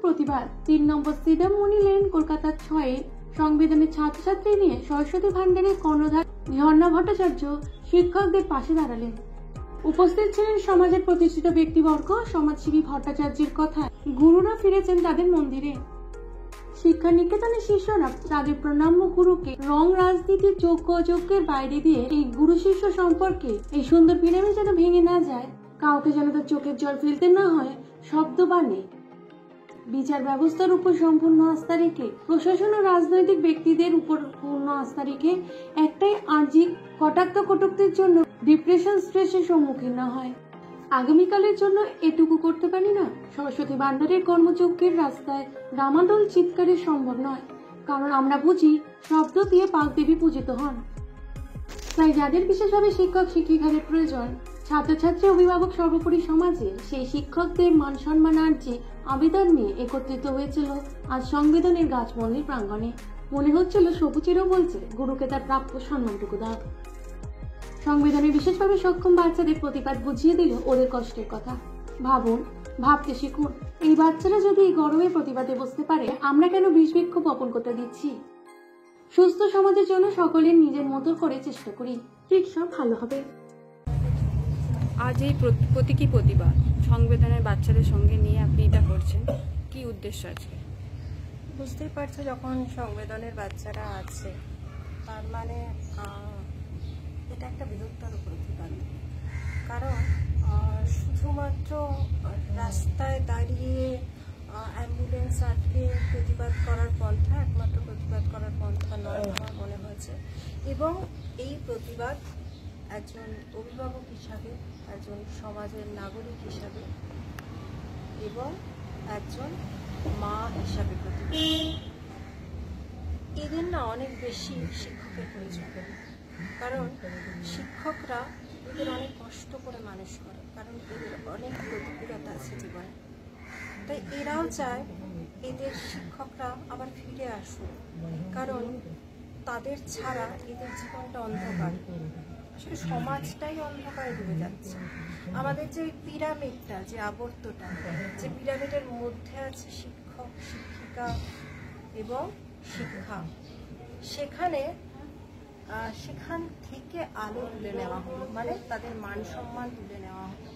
প্রতিবাদ। 3 নম্বর সিদামণি লেন, কলকাতা 6 সংবিধানের ছাত্রছাত্রী নিয়ে সরস্বতী ভান্ডারের কর্ণধার ঝর্ণা ভট্টাচার্য শিক্ষকদের পাশে দাঁড়ালেন। উপস্থিত ছিলেন সমাজের প্রতিষ্ঠিত ব্যক্তিবর্গ। সমাজসেবী ভট্টাচার্যের কথায় গুরুরা ফিরেছেন তাদের মন্দিরে। শিক্ষা নিকেতনের শিষ্যরা তাদের প্রণাম্য গুরুকে রং রাজনীতির যোগ্য অযোগ্যের বাইরে দিয়ে এই গুরু শিষ্য সম্পর্কে এই সুন্দর পিরামিড যেন ভেঙে না যায়, কাউকে যেন তার চোখের জল ফেলতে না হয়, শব্দ বাণে বিচার ব্যবস্থার উপর সম্পূর্ণ আস্থা রেখে, প্রশাসন ও রাজনৈতিক ব্যক্তিদের উপর পূর্ণ আস্থা রেখে একটাই আর্জি, কটাক্ষ কটুক্তির জন্য ডিপ্রেশন স্ট্রেসের সম্মুখীন না হয়। আগামীকালের জন্য এটুকু করতে পারি না। সরস্বতী ভান্ডারের কর্মযজ্ঞের রাস্তায় ডামাডোল চিৎকারে সম্ভব নয়, কারণ আমরা বুঝি শব্দ দিয়ে পাক দেবী পূজিত হন। তাই যাদের বিশেষভাবে শিক্ষক শিক্ষিকাদের প্রয়োজন, ছাত্রছাত্রী অভিভাবক সর্বোপরি সমাজের সেই শিক্ষকদের মান সম্মানার্জি আবেদন নিয়ে একত্রিত হয়েছিল আজ সংবিধানের গাছ মন্দির প্রাঙ্গণে। মনে হচ্ছিল সবুজেরও বলছে গুরুকে তার প্রাপ্য সম্মানটুকু দাও। সংবিধানে বিশেষভাবে সক্ষম বাচ্চাদের প্রতিবাদ বুঝিয়ে দিল ওদের কষ্টের কথা। ভাবুন, ভাবতে শিখুন, এই বাচ্চারা যদি এই গরমে প্রতিবাদে বসতে পারে, আমরা কেন বিষ বৃক্ষ বপন করতে দিচ্ছি? সুস্থ সমাজের জন্য সকলের নিজের মতো করে চেষ্টা করি, ঠিক সব ভালো হবে। আজ এই প্রতীকী প্রতিবাদ সংবিধানের বাচ্চাদের সঙ্গে নিয়ে আপনি এটা করছেন, কি উদ্দেশ্য আজকে? বুঝতেই পারছো, যখন সংবেদনের বাচ্চারা আছে তার মানে এটা একটা বৃহত্তর প্রতিবাদ। কারণ শুধুমাত্র রাস্তায় দাঁড়িয়ে অ্যাম্বুলেন্স আটকে প্রতিবাদ করার পন্থা একমাত্র প্রতিবাদ করার পন্থা নয় আমার মনে হয়েছে। এবং এই প্রতিবাদ একজন অভিভাবক হিসাবে, একজন সমাজের নাগরিক হিসাবে এবং একজন মা হিসাবে প্রতিবাদ। এদের না অনেক বেশি শিক্ষকের প্রয়োজন, কারণ শিক্ষকরা এদের অনেক কষ্ট করে মানুষ করে, কারণ এদের অনেক প্রতিকূলতা আছে জীবনে। তাই এরাও চায় এদের শিক্ষকরা আবার ফিরে আসুক, কারণ তাদের ছাড়া এদের জীবনটা অন্ধকার। আসলে সমাজটাই অন্ধকারে ডুবে যাচ্ছে। আমাদের যে পিরামিডটা, যে আবর্তটা, যে পিরামিডের মধ্যে আছে শিক্ষক শিক্ষিকা এবং শিক্ষা, সেখান থেকে আলো তুলে নেওয়া হলো, মানে তাদের মান সম্মান তুলে নেওয়া হলো।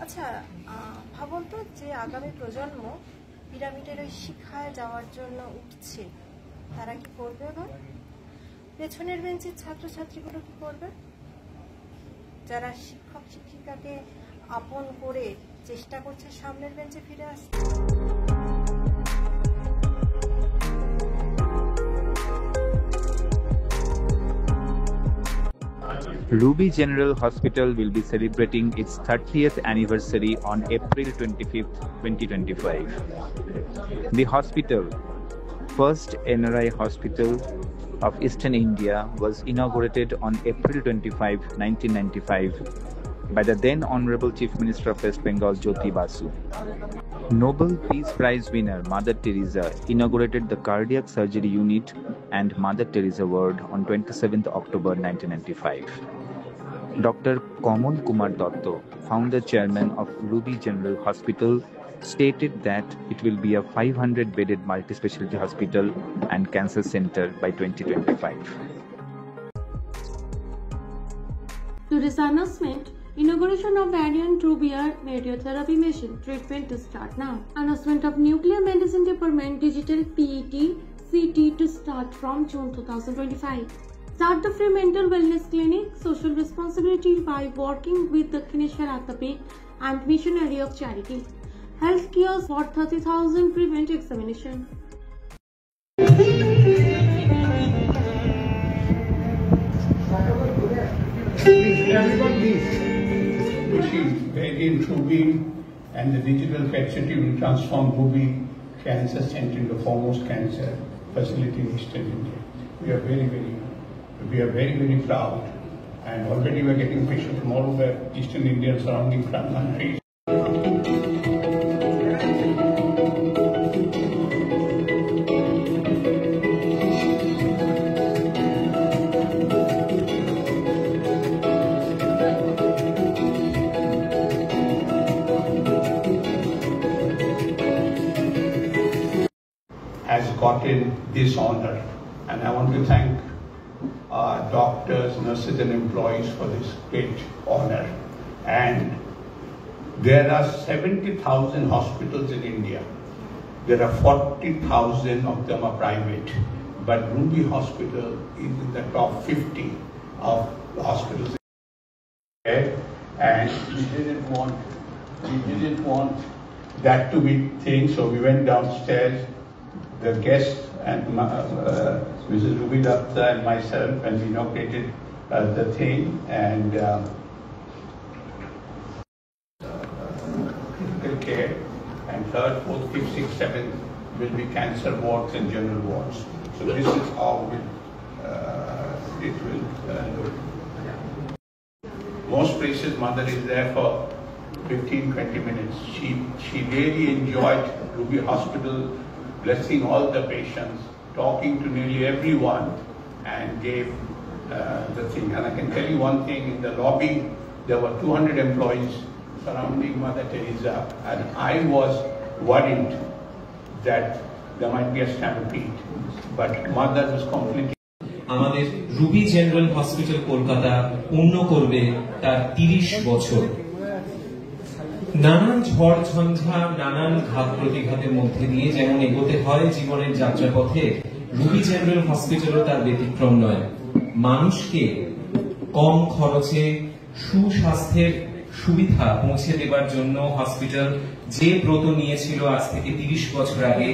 আচ্ছা ভাবুন তো, যে আগামী প্রজন্ম পিরামিডের ওই শিখায় যাওয়ার জন্য উঠছে, তারা কি করবে? এবার পেছনের বেঞ্চের ছাত্রছাত্রীগুলো কি করবে? যারা শিক্ষক শিক্ষিকাকে আপন করে চেষ্টা করছে সামনের বেঞ্চে ফিরে আসতে। Ruby General Hospital will be celebrating its 30th anniversary on April 25th, 2025. The hospital, first NRI hospital of Eastern India, was inaugurated on April 25, 1995 by the then Honorable Chief Minister of West Bengal, Jyoti Basu. Nobel Peace Prize winner Mother Teresa inaugurated the cardiac surgery unit and Mother Teresa ward on 27th October 1995. Dr. Kamal Kumar Dotto, founder chairman of Ruby General Hospital, stated that it will be a 500-bedded multi-specialty hospital and cancer center by 2025. Today's announcement: inauguration of Variant Rubier radiotherapy machine, treatment to start now. Announcement of nuclear medicine department digital PET CT to start from June 2025. Start the free mental wellness clinic, social responsibility by working with the Kineshwar Atape and Missionary of Charity. Health kiosk for 30,000 prevent examination. Variant Ruby and the digital PET CT will transform Ruby Cancer Center into the foremost cancer facility in Eastern India. We are very proud, and already we are getting patients from all over Eastern India and surrounding countries. this honor. And I want to thank our doctors, nurses and employees for this great honor. And there are 70,000 hospitals in India. There are 40,000 of them are private. But Ruby Hospital is in the top 50 of the hospitals. And we didn't want that to be thing, so we went downstairs, the guests and Mrs. Ruby Datta and myself, and we inaugurated the thing, and critical care, and third, fourth, fifth, sixth, seventh will be cancer wards and general wards. So this is how it will look. Most places mother is there for 15-20 minutes. She really enjoyed Ruby Hospital, blessing all the patients, talking to nearly everyone, and gave the thing. And I can tell you one thing, in the lobby there were 200 employees surrounding Mother Teresa, and I was worried that there might be a stampede, but Mother was completely. আমাদের Ruby general hospital Kolkata পূর্ণ করবে তার 30 বছর। নানান ঝড় ঝঞ্ঝা, নানান ঘাত প্রতিঘাতের মধ্যে দিয়ে যেমন এগোতে হয় জীবনের যাত্রাপথে, রুবি জেনারেল হসপিটালও তার ব্যতিক্রম নয়। মানুষকে কম খরচে সুস্বাস্থ্যের সুবিধা পৌঁছে দেবার জন্য হসপিটাল যে ব্রত নিয়েছিল আজ থেকে 30 বছর আগে,